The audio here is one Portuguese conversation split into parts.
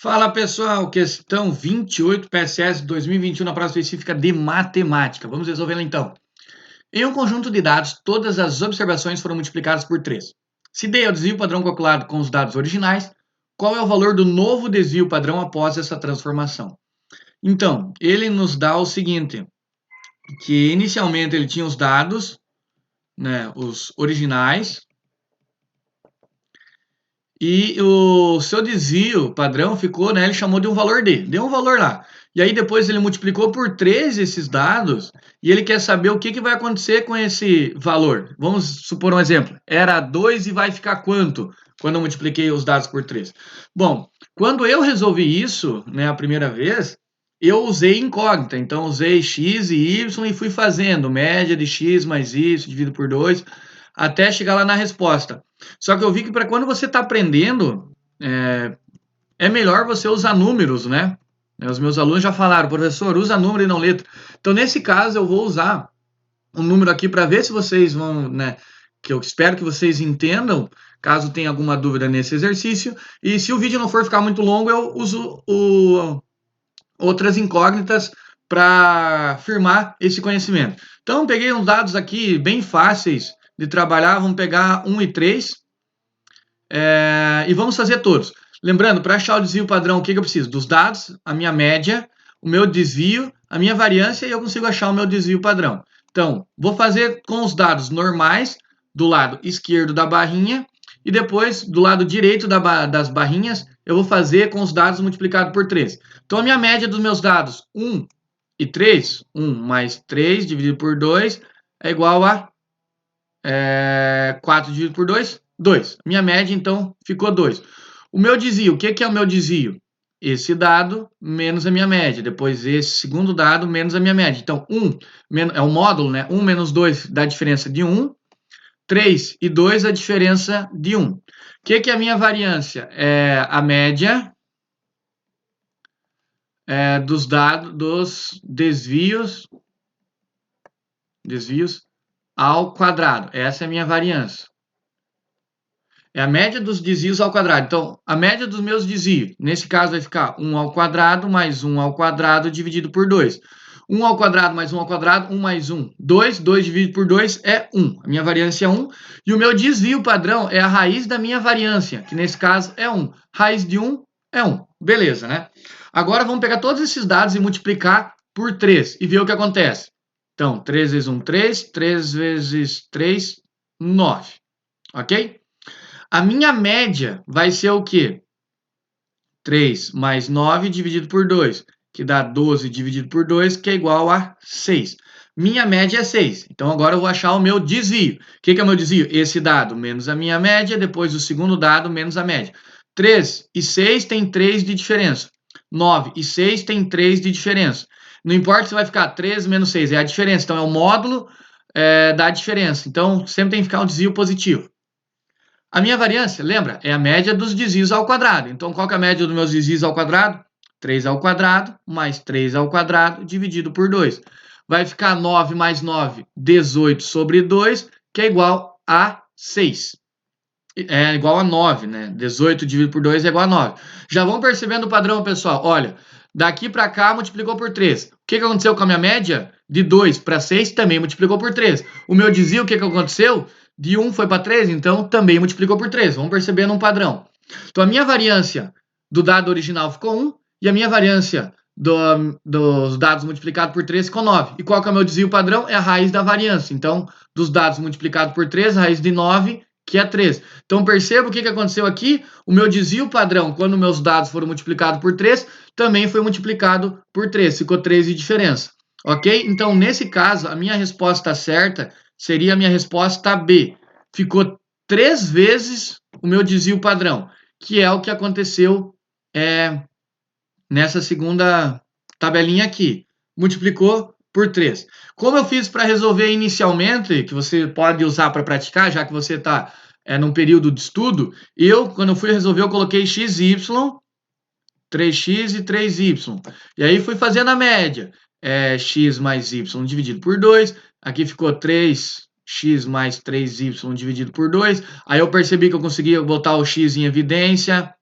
Fala pessoal, questão 28 PSS 2021 na prova específica de matemática. Vamos resolvê-la então. Em um conjunto de dados, todas as observações foram multiplicadas por 3. Se D é o desvio padrão calculado com os dados originais, qual é o valor do novo desvio padrão após essa transformação? Então, ele nos dá o seguinte, que inicialmente ele tinha os dados, né, os originais, e o seu desvio padrão ficou, né? Ele chamou de um valor D, deu um valor lá. E aí depois ele multiplicou por 3 esses dados e ele quer saber o que vai acontecer com esse valor. Vamos supor um exemplo. Era 2 e vai ficar quanto quando eu multipliquei os dados por 3? Bom, quando eu resolvi isso, né, a primeira vez, eu usei incógnita. Então usei x e y e fui fazendo média de x mais y dividido por 2 até chegar lá na resposta. Só que eu vi que para quando você está aprendendo, é melhor você usar números, né? Os meus alunos já falaram, professor, usa número e não letra. Então, nesse caso, eu vou usar um número aqui para ver se vocês vão, né? Que eu espero que vocês entendam, caso tenha alguma dúvida nesse exercício. E se o vídeo não for ficar muito longo, eu uso outras incógnitas para firmar esse conhecimento. Então, peguei uns dados aqui bem fáceis de trabalhar, vamos pegar 1 e 3, e vamos fazer todos. Lembrando, para achar o desvio padrão, o que eu preciso? Dos dados, a minha média, o meu desvio, a minha variância e eu consigo achar o meu desvio padrão. Então, vou fazer com os dados normais do lado esquerdo da barrinha e depois do lado direito das barrinhas eu vou fazer com os dados multiplicado por 3. Então, a minha média dos meus dados, 1 e 3, 1 mais 3 dividido por 2 é igual a 4 dividido por 2, 2. Minha média, então, ficou 2. O meu desvio, o que é o meu desvio? Esse dado menos a minha média. Depois, esse segundo dado menos a minha média. Então, 1 é o módulo, né? 1 menos 2 dá a diferença de 1. 3 e 2 a diferença de 1. O que é a minha variância? É a média dos dados, dos desvios ao quadrado. Essa é a minha variância. É a média dos desvios ao quadrado. Então, a média dos meus desvios, nesse caso, vai ficar 1 ao quadrado mais 1 ao quadrado dividido por 2. 1 ao quadrado mais 1 ao quadrado, 1 mais 1, 2. 2 dividido por 2 é 1. A minha variância é 1. E o meu desvio padrão é a raiz da minha variância, que nesse caso é 1. Raiz de 1 é 1. Beleza, né? Agora, vamos pegar todos esses dados e multiplicar por 3 e ver o que acontece. Então, 3 vezes 1, 3. 3 vezes 3, 9. Ok? A minha média vai ser o quê? 3 mais 9 dividido por 2, que dá 12 dividido por 2, que é igual a 6. Minha média é 6. Então, agora eu vou achar o meu desvio. O que é o meu desvio? Esse dado menos a minha média, depois o segundo dado menos a média. 3 e 6 tem 3 de diferença. 9 e 6 tem 3 de diferença. Não importa se vai ficar 3 menos 6, é a diferença. Então, é o módulo da diferença. Então, sempre tem que ficar um desvio positivo. A minha variância, lembra? É a média dos desvios ao quadrado. Então, qual que é a média dos meus desvios ao quadrado? 3 ao quadrado mais 3 ao quadrado dividido por 2. Vai ficar 9 mais 9, 18 sobre 2, que é igual a 6. É igual a 9, né? 18 dividido por 2 é igual a 9. Já vão percebendo o padrão, pessoal. Olha, daqui para cá multiplicou por 3. O que aconteceu com a minha média? De 2 para 6 também multiplicou por 3. O meu desvio, o que aconteceu? De 1 foi para 3, então também multiplicou por 3. Vamos percebendo um padrão. Então, a minha variância do dado original ficou 1 e a minha variância dos dados multiplicado por 3 ficou 9. E qual que é o meu desvio padrão? É a raiz da variância. Então, dos dados multiplicado por 3, a raiz de 9, que é 3. Então, perceba o que aconteceu aqui. O meu desvio padrão, quando meus dados foram multiplicados por 3, também foi multiplicado por 3. Ficou 3 de diferença. Ok? Então, nesse caso, a minha resposta certa seria a minha resposta B. Ficou 3 vezes o meu desvio padrão, que é o que aconteceu nessa segunda tabelinha aqui. Multiplicou por 3. Como eu fiz para resolver inicialmente, que você pode usar para praticar, já que você está num período de estudo, quando eu fui resolver, eu coloquei x, y, 3x e 3y. E aí fui fazendo a média. X mais y dividido por 2. Aqui ficou 3x mais 3y dividido por 2. Aí eu percebi que eu conseguia botar o x em evidência.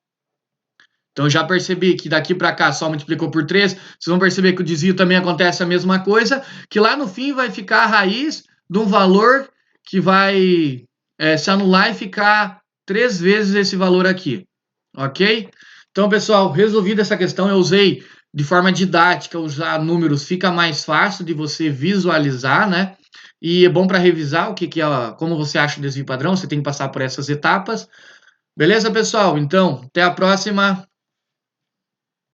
Então, já percebi que daqui para cá só multiplicou por 3. Vocês vão perceber que o desvio também acontece a mesma coisa, que lá no fim vai ficar a raiz de um valor que vai se anular e ficar 3 vezes esse valor aqui, ok? Então, pessoal, resolvida essa questão, eu usei de forma didática, usar números fica mais fácil de você visualizar, né? E é bom para revisar como você acha o desvio padrão, você tem que passar por essas etapas. Beleza, pessoal? Então, até a próxima.